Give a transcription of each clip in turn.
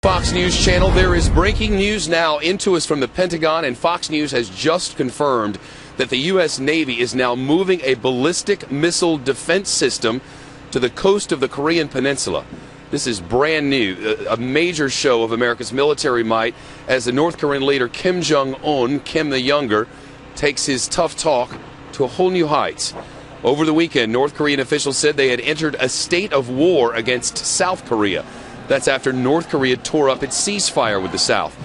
Fox News Channel, there is breaking news now into us from the Pentagon, and Fox News has just confirmed that the U.S. Navy is now moving a ballistic missile defense system to the coast of the Korean Peninsula. This is brand new, a major show of America's military might as the North Korean leader Kim Jong-un, Kim the Younger, takes his tough talk to a whole new heights. Over the weekend, North Korean officials said they had entered a state of war against South Korea. That's after North Korea tore up its ceasefire with the South,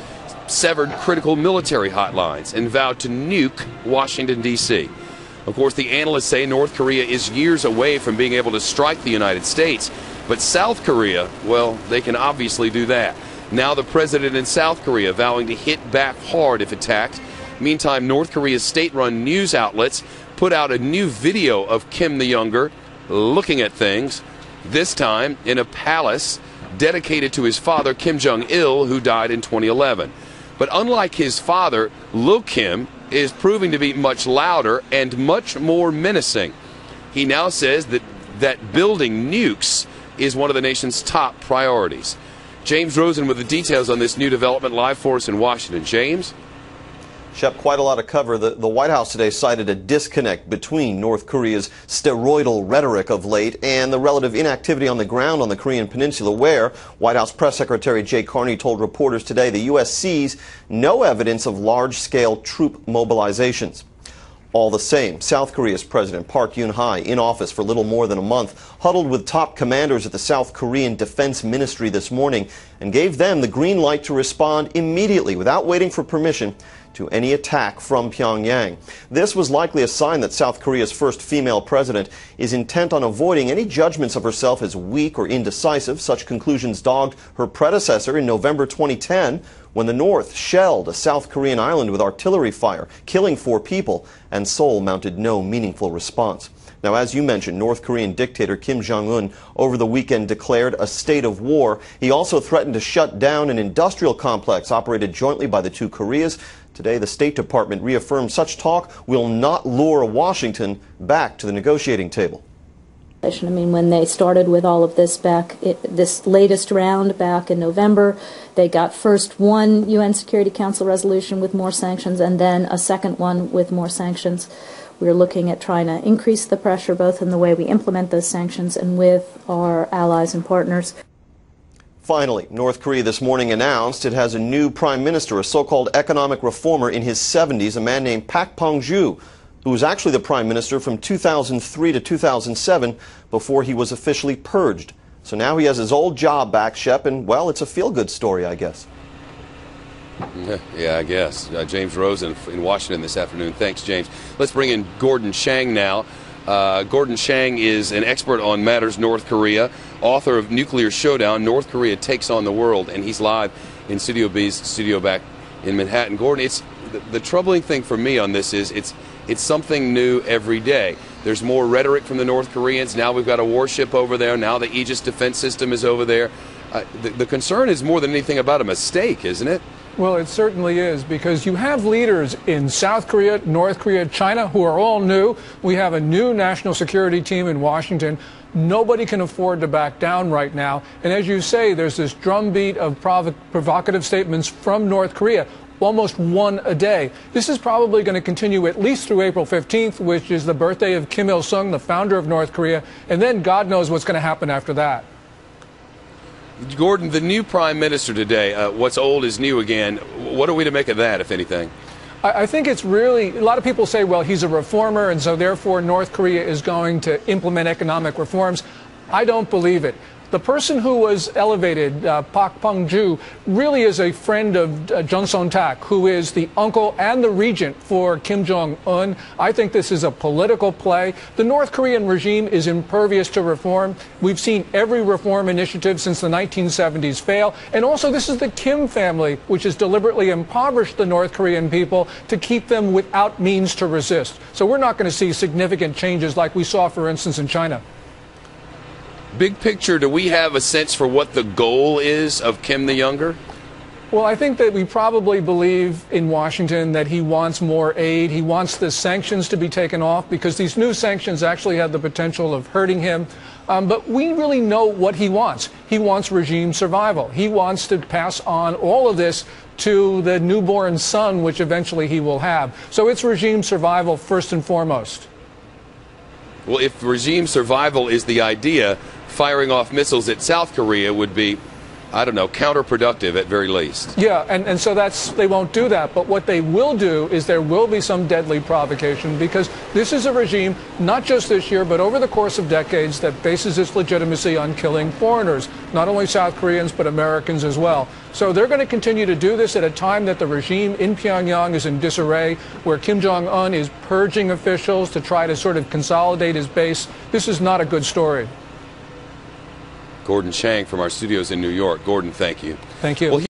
severed critical military hotlines, and vowed to nuke Washington, D.C. Of course, the analysts say North Korea is years away from being able to strike the United States. But South Korea, well, they can obviously do that. Now the president in South Korea vowing to hit back hard if attacked. Meantime, North Korea's state-run news outlets put out a new video of Kim the Younger looking at things, this time in a palace dedicated to his father, Kim Jong-il, who died in 2011. But unlike his father, Lil Kim is proving to be much louder and much more menacing. He now says that building nukes is one of the nation's top priorities. James Rosen with the details on this new development live for us in Washington. James? Shep, quite a lot of cover. The White House today cited a disconnect between North Korea's steroidal rhetoric of late and the relative inactivity on the ground on the Korean Peninsula, where White House Press Secretary Jay Carney told reporters today the U.S. sees no evidence of large-scale troop mobilizations. All the same, South Korea's President Park Geun-hye, in office for little more than a month, huddled with top commanders at the South Korean Defense Ministry this morning and gave them the green light to respond immediately without waiting for permission to any attack from Pyongyang. This was likely a sign that South Korea's first female president is intent on avoiding any judgments of herself as weak or indecisive. Such conclusions dogged her predecessor in November 2010 when the North shelled a South Korean island with artillery fire, killing 4 people, and Seoul mounted no meaningful response. Now, as you mentioned, North Korean dictator Kim Jong-un over the weekend declared a state of war. He also threatened to shut down an industrial complex operated jointly by the two Koreas. Today, the State Department reaffirmed such talk will not lure Washington back to the negotiating table. I mean, when they started with all of this this latest round back in November, they got first one UN Security Council resolution with more sanctions and then a second one with more sanctions. We're looking at trying to increase the pressure both in the way we implement those sanctions and with our allies and partners. Finally, North Korea this morning announced it has a new prime minister, a so-called economic reformer in his 70s, a man named Park Geun-hye, who was actually the prime minister from 2003 to 2007 before he was officially purged. So now he has his old job back, Shep, and, well, it's a feel-good story, I guess. Yeah, I guess. James Rosen in Washington this afternoon. Thanks, James. Let's bring in Gordon Chang now. Gordon Chang is an expert on matters North Korea, author of Nuclear Showdown, North Korea Takes on the World, and he's live in Studio B's studio back in Manhattan. Gordon, it's the troubling thing for me on this is it's something new every day. There's more rhetoric from the North Koreans. Now we've got a warship over there. Now the Aegis defense system is over there. The concern is more than anything about a mistake, isn't it? Well, it certainly is, because you have leaders in South Korea, North Korea, China, who are all new. We have a new national security team in Washington. Nobody can afford to back down right now. And as you say, there's this drumbeat of provocative statements from North Korea, almost one a day. This is probably going to continue at least through April 15th, which is the birthday of Kim Il-sung, the founder of North Korea. And then God knows what's going to happen after that. Gordon, the new prime minister today, what's old is new again. What are we to make of that, if anything? I think it's really, a lot of people say, well, he's a reformer, and so therefore North Korea is going to implement economic reforms. I don't believe it. The person who was elevated, Park Geun-hye, really is a friend of Jun Son-tak, who is the uncle and the regent for Kim Jong-un. I think this is a political play. The North Korean regime is impervious to reform. We've seen every reform initiative since the 1970s fail. And also, this is the Kim family, which has deliberately impoverished the North Korean people to keep them without means to resist. So we're not going to see significant changes like we saw, for instance, in China. Big picture, do we have a sense for what the goal is of Kim the Younger? Well, I think that we probably believe in Washington that he wants more aid. He wants the sanctions to be taken off because these new sanctions actually have the potential of hurting him. But we really know what he wants. He wants regime survival. He wants to pass on all of this to the newborn son, which eventually he will have. So it's regime survival first and foremost. Well, if regime survival is the idea, firing off missiles at South Korea would be, I don't know, counterproductive at very least. Yeah, and so they won't do that. But what they will do is there will be some deadly provocation because this is a regime, not just this year, but over the course of decades that bases its legitimacy on killing foreigners, not only South Koreans, but Americans as well. So they're going to continue to do this at a time that the regime in Pyongyang is in disarray, where Kim Jong-un is purging officials to try to sort of consolidate his base. This is not a good story. Gordon Chang from our studios in New York. Gordon, thank you. Thank you. Well,